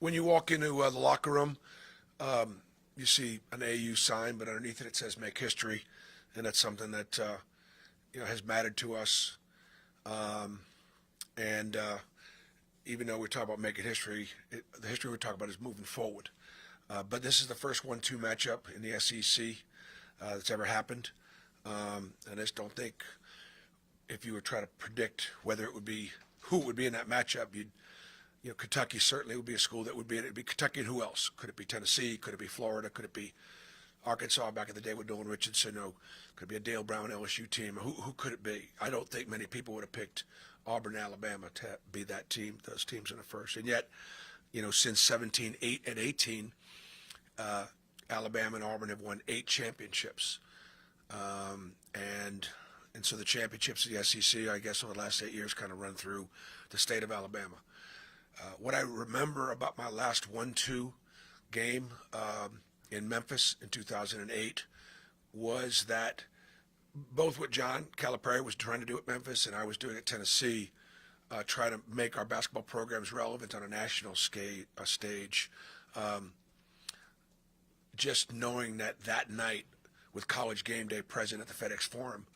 When you walk into the locker room, you see an AU sign, but underneath it says "Make History," and that's something that has mattered to us. Um, and even though we're talking about making history, the history we're talking about is moving forward. But this is the first 1-2 matchup in the SEC that's ever happened. And I just don't think if you were trying to predict whether it would be who would be in that matchup, Kentucky certainly would be a school that would be in it. It'd be Kentucky and who else? Could it be Tennessee? Could it be Florida? Could it be Arkansas back in the day with Nolan Richardson? No. Could it be a Dale Brown LSU team? Who could it be? I don't think many people would have picked Auburn, Alabama to be that team, those teams in the first. And yet, since 17, 8, and 18, Alabama and Auburn have won 8 championships. And so the championships of the SEC, I guess, over the last 8 years kind of run through the state of Alabama. What I remember about my last 1-2 game in Memphis in 2008 was that both what John Calipari was trying to do at Memphis and I was doing at Tennessee, try to make our basketball programs relevant on a national stage. Just knowing that night with College Game Day present at the FedEx Forum,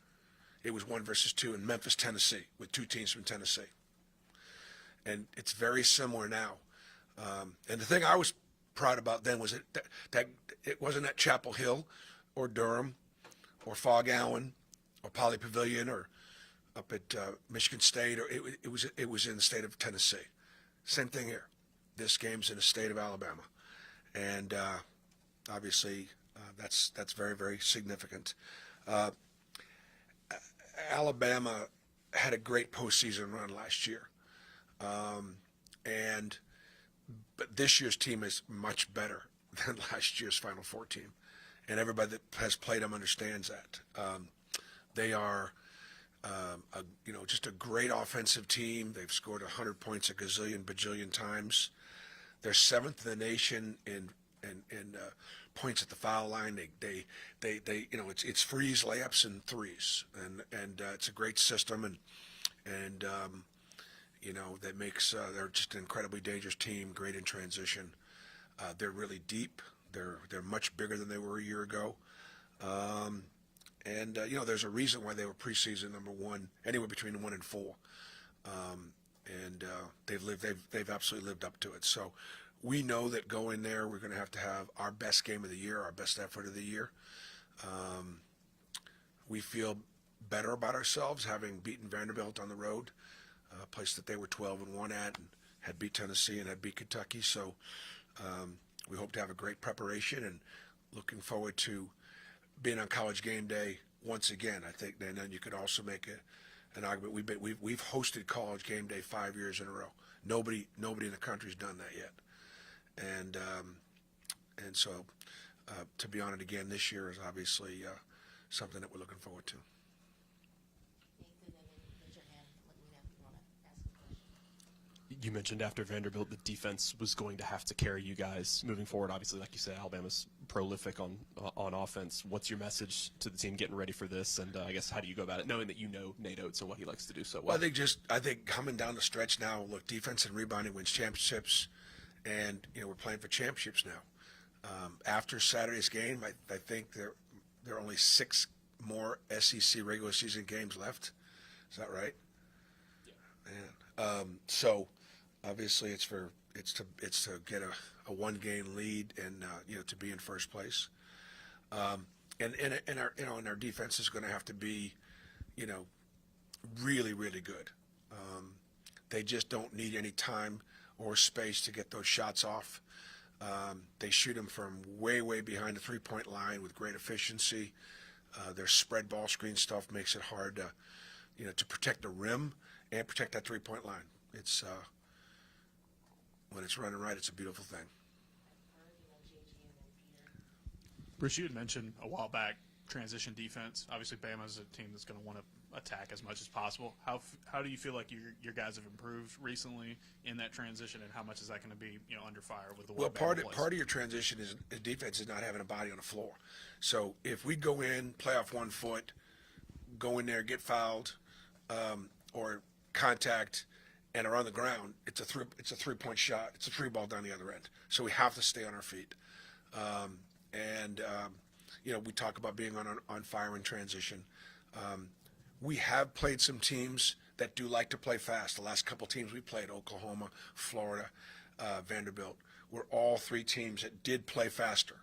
it was 1 versus 2 in Memphis, Tennessee, with 2 teams from Tennessee. And it's very similar now. And the thing I was proud about then was that it wasn't at Chapel Hill or Durham or Fog Allen or Poly Pavilion or up at Michigan State, or it was in the state of Tennessee. Same thing here. This game's in the state of Alabama, and obviously that's very, very significant. Alabama had a great postseason run last year. But this year's team is much better than last year's Final Four team, and everybody that has played them understands that. They are, just a great offensive team. They've scored 100 points a bajillion times. They're 7th in the nation in points at the foul line. They it's freeze, layups, and threes, and it's a great system, and that makes they're just an incredibly dangerous team, great in transition. They're really deep. They're much bigger than they were a year ago. There's a reason why they were preseason number 1, anywhere between 1 and 4. They've absolutely lived up to it. So we know that going there, we're going to have our best game of the year, our best effort of the year. We feel better about ourselves having beaten Vanderbilt on the road, a place that they were 12-1 at, and had beat Tennessee and had beat Kentucky. So we hope to have a great preparation and looking forward to being on College Game Day once again. I think then you could also make an argument. We've hosted College Game Day 5 years in a row. Nobody in the country's done that yet, and so to be on it again this year is obviously something that we're looking forward to. You mentioned after Vanderbilt the defense was going to have to carry you guys moving forward. Obviously, like you said, Alabama's prolific on offense. What's your message to the team getting ready for this? And I guess how do you go about it, knowing that you know Nate Oates and what he likes to do so well? I think coming down the stretch now, look, defense and rebounding wins championships, and we're playing for championships now. After Saturday's game, I think there are only 6 more SEC regular season games left. Is that right? Yeah. Man. So obviously it's to get a 1-game lead and to be in first place. And our defense is going to have to be really, really good. They just don't need any time or space to get those shots off. They shoot them from way behind the 3-point line with great efficiency. Their spread ball screen stuff makes it hard to protect the rim and protect that 3-point line. It's when it's running right, it's a beautiful thing. Bruce, you had mentioned a while back transition defense. Obviously, Bama's a team that's going to want to attack as much as possible. How do you feel like your guys have improved recently in that transition, and how much is that going to be under fire with the way part of your transition is defense is not having a body on the floor. So if we go in, play off 1 foot, go in there, get fouled, or contact, and are on the ground, it's a 3-point shot. It's a 3 ball down the other end. So we have to stay on our feet. We talk about being on fire in transition. We have played some teams that do like to play fast. The last couple teams we played, Oklahoma, Florida, Vanderbilt, were all 3 teams that did play faster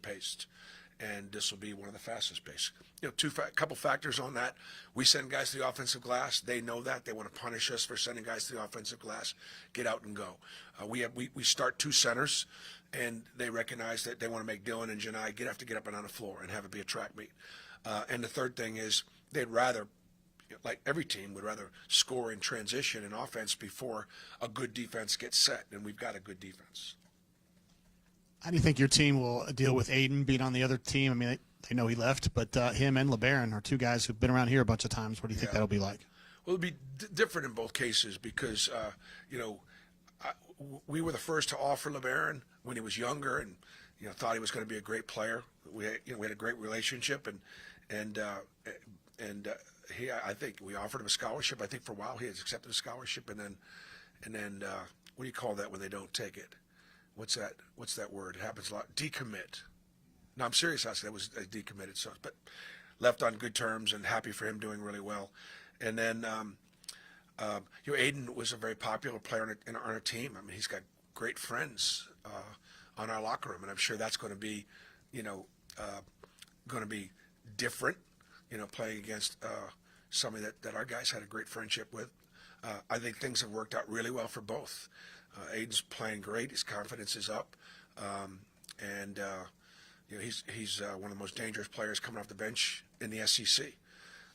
paced. And this will be one of the fastest paced. Couple factors on that. We send guys to the offensive glass. They know that. They want to punish us for sending guys to the offensive glass. Get out and go. We start 2 centers, and they recognize that they want to make Dylan and Janai have to get up and on the floor and have it be a track meet. And the third thing is they'd rather, like every team, would rather score in transition and offense before a good defense gets set, and we've got a good defense. How do you think your team will deal with Aiden being on the other team? I mean, they know he left, but him and LeBaron are 2 guys who've been around here a bunch of times. What do you think that'll be like? Well, it'll be different in both cases because, we were the first to offer LeBaron when he was younger and, thought he was going to be a great player. We had a great relationship I think we offered him a scholarship. I think for a while he has accepted a scholarship and then what do you call that when they don't take it? What's that word? It happens a lot. Decommit. No, I'm serious. I said it was decommitted. So, but left on good terms and happy for him doing really well. And then, Aiden was a very popular player on our team. I mean, he's got great friends on our locker room, and I'm sure that's going to be, different. Playing against somebody that our guys had a great friendship with. I think things have worked out really well for both. Aiden's playing great. His confidence is up, he's one of the most dangerous players coming off the bench in the SEC.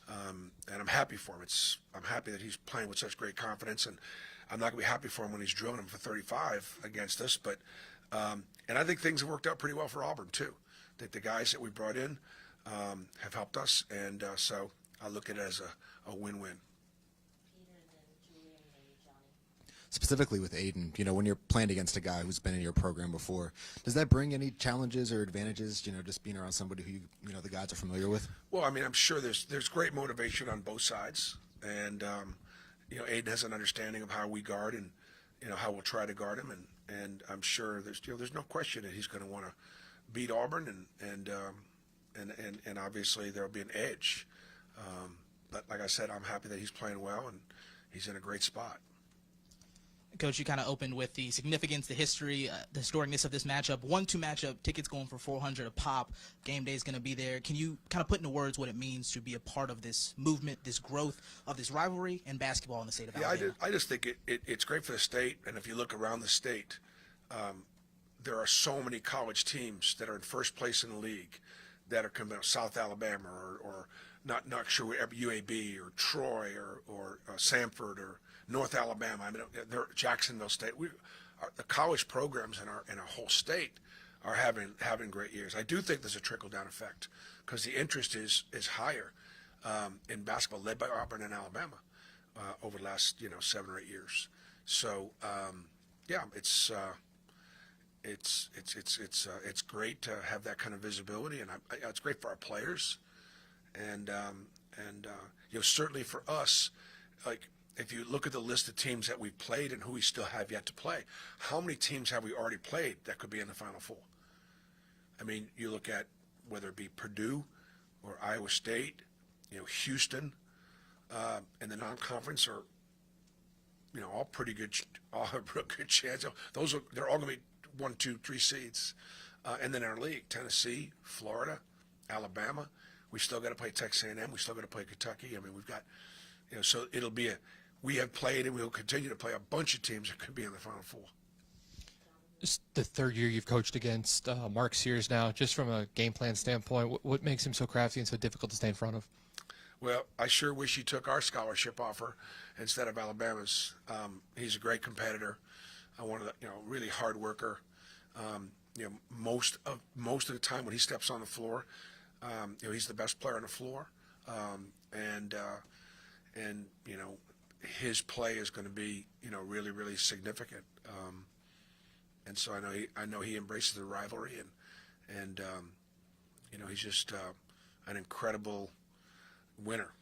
And I'm happy for him. I'm happy that he's playing with such great confidence, and I'm not going to be happy for him when he's drilling him for 35 against us. But and I think things have worked out pretty well for Auburn too. I think the guys that we brought in have helped us, and so I look at it as a win-win. Specifically with Aiden, when you're playing against a guy who's been in your program before, does that bring any challenges or advantages, just being around somebody who the guys are familiar with? Well, I mean, I'm sure there's great motivation on both sides, and Aiden has an understanding of how we guard and how we'll try to guard him, and I'm sure there's no question that he's going to want to beat Auburn, and obviously there'll be an edge. But like I said, I'm happy that he's playing well and he's in a great spot. Coach, you kind of opened with the significance, the history, the historicness of this matchup. 1-2 matchup, tickets going for $400 a pop. Game day is going to be there. Can you kind of put into words what it means to be a part of this movement, this growth of this rivalry and basketball in the state of Alabama? I just think it's great for the state, and if you look around the state, there are so many college teams that are in first place in the league that are coming out, South Alabama or not sure UAB or Troy or Samford or North Alabama. I mean, they're Jacksonville State. The college programs in our whole state are having great years. I do think there's a trickle down effect because the interest is higher in basketball, led by Auburn and Alabama over the last 7 or 8 years. So it's great to have that kind of visibility, and it's great for our players, and certainly for us, like. If you look at the list of teams that we've played and who we still have yet to play, how many teams have we already played that could be in the Final Four? I mean, you look at whether it be Purdue or Iowa State, Houston, and the non-conference are, all pretty good, all have a real good chance. They're all going to be 1, 2, 3 seeds. And then in our league, Tennessee, Florida, Alabama. We still got to play Texas A&M. We still got to play Kentucky. I mean, we've got, so it'll be we have played and we'll continue to play a bunch of teams that could be in the Final Four. It's the 3rd year you've coached against Mark Sears now. Just from a game plan standpoint, what makes him so crafty and so difficult to stay in front of? Well, I sure wish he took our scholarship offer instead of Alabama's. He's a great competitor, one of the really hard worker. Most of the time when he steps on the floor, he's the best player on the floor, and his play is going to be really, really significant. And so I know he embraces the rivalry, and he's just an incredible winner.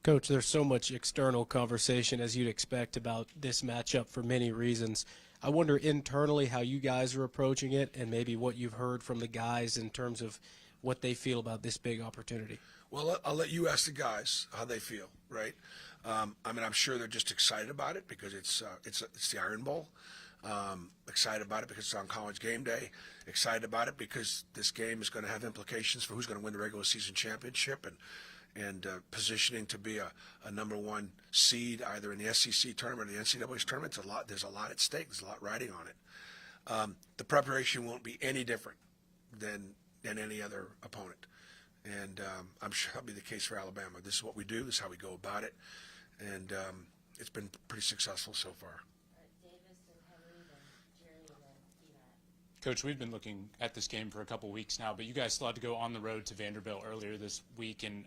Coach, there's so much external conversation, as you'd expect, about this matchup for many reasons. I wonder internally how you guys are approaching it and maybe what you've heard from the guys in terms of what they feel about this big opportunity. Well, I'll let you ask the guys how they feel, right? I mean, I'm sure they're just excited about it because it's the Iron Bowl. Excited about it because it's on College game day. Excited about it because this game is going to have implications for who's going to win the regular season championship and positioning to be a number one seed either in the SEC tournament or the NCAA tournament. There's a lot at stake. There's a lot riding on it. The preparation won't be any different than any other opponent. And I'm sure that'll be the case for Alabama. This is what we do. This is how we go about it. And it's been pretty successful so far. Coach, we've been looking at this game for a couple weeks now, but you guys still had to go on the road to Vanderbilt earlier this week. And,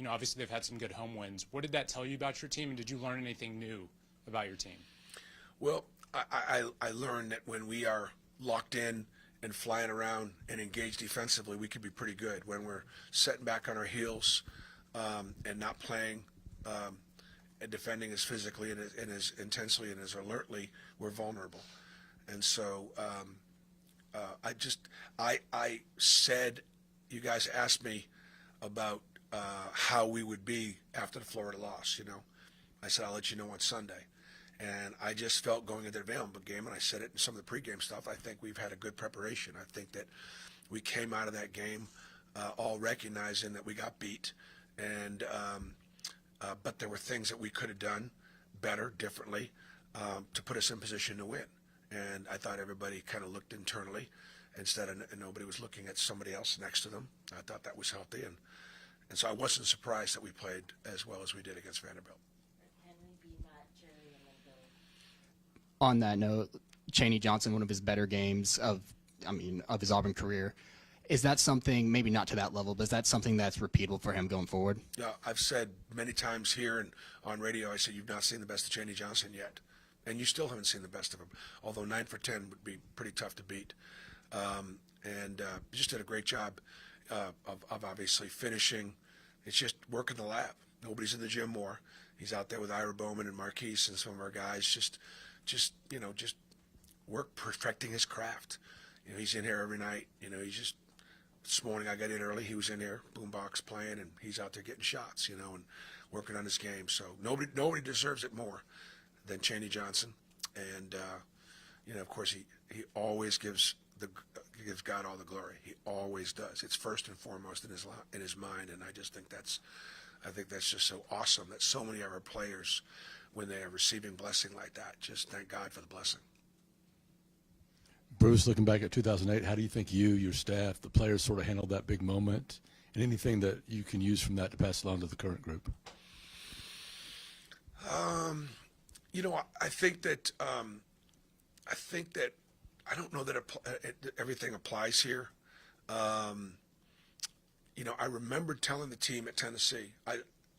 obviously they've had some good home wins. What did that tell you about your team, and did you learn anything new about your team? Well, I learned that when we are locked in and flying around and engaged defensively, we could be pretty good. When we're setting back on our heels and not playing and defending as physically and as intensely and as alertly, we're vulnerable. And so I said, you guys asked me about how we would be after the Florida loss, I said, I'll let you know on Sunday. And I just felt going into the Vanderbilt game, and I said it in some of the pregame stuff, I think we've had a good preparation. I think that we came out of that game all recognizing that we got beat, and but there were things that we could have done better, differently, to put us in position to win. And I thought everybody kind of looked internally instead of nobody was looking at somebody else next to them. I thought that was healthy, and so I wasn't surprised that we played as well as we did against Vanderbilt. On that note, Chaney Johnson, one of his better games of his Auburn career. Is that something, maybe not to that level, but is that something that's repeatable for him going forward? Yeah, I've said many times here and on radio, I said, you've not seen the best of Chaney Johnson yet. And you still haven't seen the best of him, although 9 for 10 would be pretty tough to beat. He just did a great job of obviously finishing. It's just working the lab. Nobody's in the gym more. He's out there with Ira Bowman and Marquise and some of our guys just work perfecting his craft. He's in here every night. He's just, this morning I got in early. He was in here, boombox playing, and he's out there getting shots, and working on his game. So nobody deserves it more than Chaney Johnson. And, of course, he always gives God all the glory. He always does. It's first and foremost in his mind, and I just think that's just so awesome that so many of our players, when they are receiving blessing like that, just thank God for the blessing. Bruce, looking back at 2008, how do you think you, your staff, the players sort of handled that big moment, and anything that you can use from that to pass along to the current group? I don't know that everything applies here. I remember telling the team at Tennessee,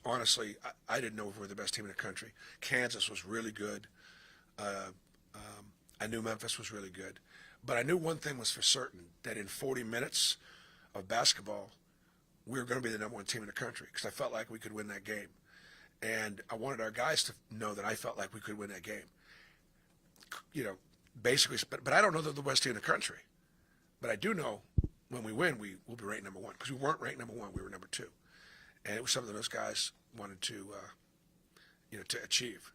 honestly, I didn't know if we were the best team in the country. Kansas was really good. I knew Memphis was really good. But I knew one thing was for certain, that in 40 minutes of basketball, we were going to be the number one team in the country because I felt like we could win that game. And I wanted our guys to know that I felt like we could win that game. Basically, but I don't know that they're the best team in the country. But I do know when we win, we will be ranked number one because we weren't ranked number one, we were number two. And it was something those guys wanted to achieve.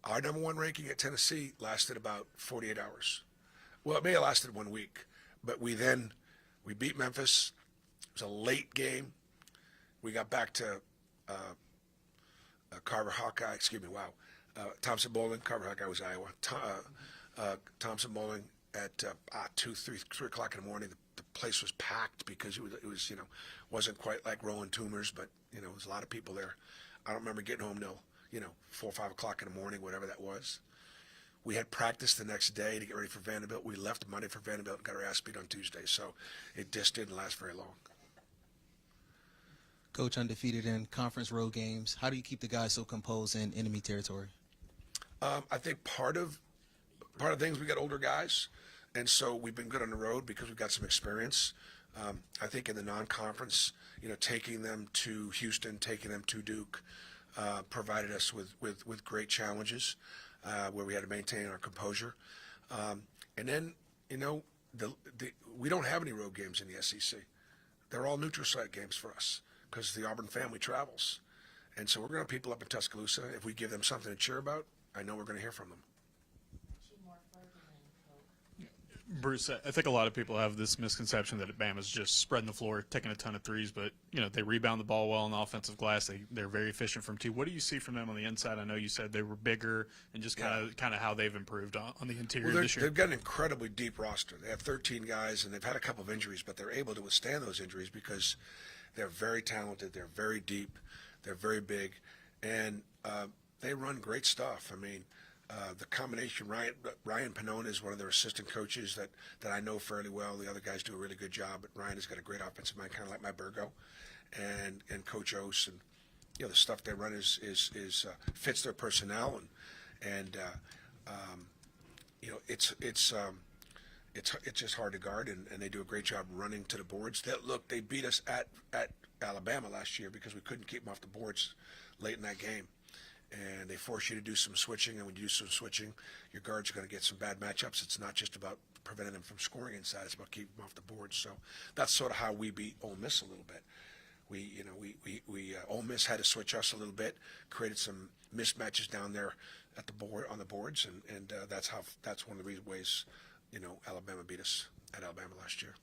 Our number one ranking at Tennessee lasted about 48 hours. Well, it may have lasted 1 week, but we beat Memphis. It was a late game. We got back to Carver Hawkeye. Thompson Bowling. Carver Hawkeye was Iowa. Thompson Bowling at 2, 3 o'clock in the morning. The place was packed because it was wasn't quite like rolling tumors, but there was a lot of people there. I don't remember getting home till 4 or 5 o'clock in the morning, whatever that was. We had practice the next day to get ready for Vanderbilt. We left Monday for Vanderbilt and got our ass beat on Tuesday, so it just didn't last very long. Coach, undefeated in conference road games. How do you keep the guys so composed in enemy territory? I think part of things, we got older guys, and so we've been good on the road because we've got some experience. I think in the non-conference, taking them to Houston, taking them to Duke, provided us with great challenges where we had to maintain our composure. And then, we don't have any road games in the SEC. They're all neutral site games for us because the Auburn family travels. And so we're going to have people up in Tuscaloosa. If we give them something to cheer about, I know we're going to hear from them. Bruce, I think a lot of people have this misconception that Bama's just spreading the floor, taking a ton of threes, but they rebound the ball well on the offensive glass. They're very efficient from two. What do you see from them on the inside? I know you said they were bigger, and just kind of how they've improved on the interior this year. They've got an incredibly deep roster. They have 13 guys, and they've had a couple of injuries, but they're able to withstand those injuries because they're very talented. They're very deep. They're very big, and they run great stuff. I mean, the combination, Ryan Pannone is one of their assistant coaches that I know fairly well. The other guys do a really good job, but Ryan has got a great offensive mind, kind of like my Burgo, and Coach Ose, and the stuff they run is fits their personnel, and it's just hard to guard, and they do a great job running to the boards. They beat us at Alabama last year because we couldn't keep them off the boards late in that game. And they force you to do some switching, and when you do some switching, your guards are going to get some bad matchups. It's not just about preventing them from scoring inside; it's about keeping them off the board. So that's sort of how we beat Ole Miss a little bit. Ole Miss had to switch us a little bit, created some mismatches down there at the board on the boards, and that's one of the ways Alabama beat us at Alabama last year.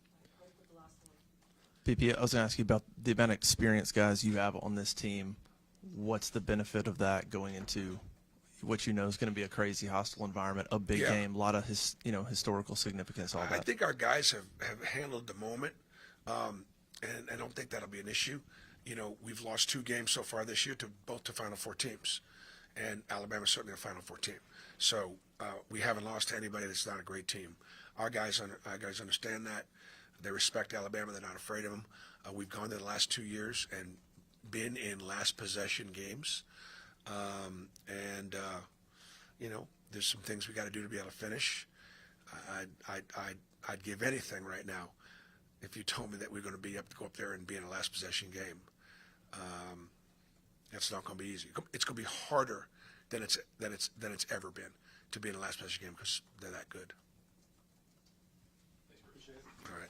PP, I was going to ask you about the amount of experienced guys you have on this team. What's the benefit of that going into what is going to be a crazy hostile environment, a big game, a lot of historical significance, all that? I think our guys have handled the moment, and I don't think that'll be an issue. We've lost 2 games so far this year to Final Four teams, and Alabama's certainly a Final Four team. So we haven't lost to anybody that's not a great team. Our guys understand that. They respect Alabama. They're not afraid of them. We've gone there the last 2 years and been in last possession games, and there's some things we got to do to be able to finish. I'd give anything right now if you told me that we're going to go up there and be in a last possession game. That's not going to be easy. It's going to be harder than it's ever been to be in a last possession game because they're that good. All right.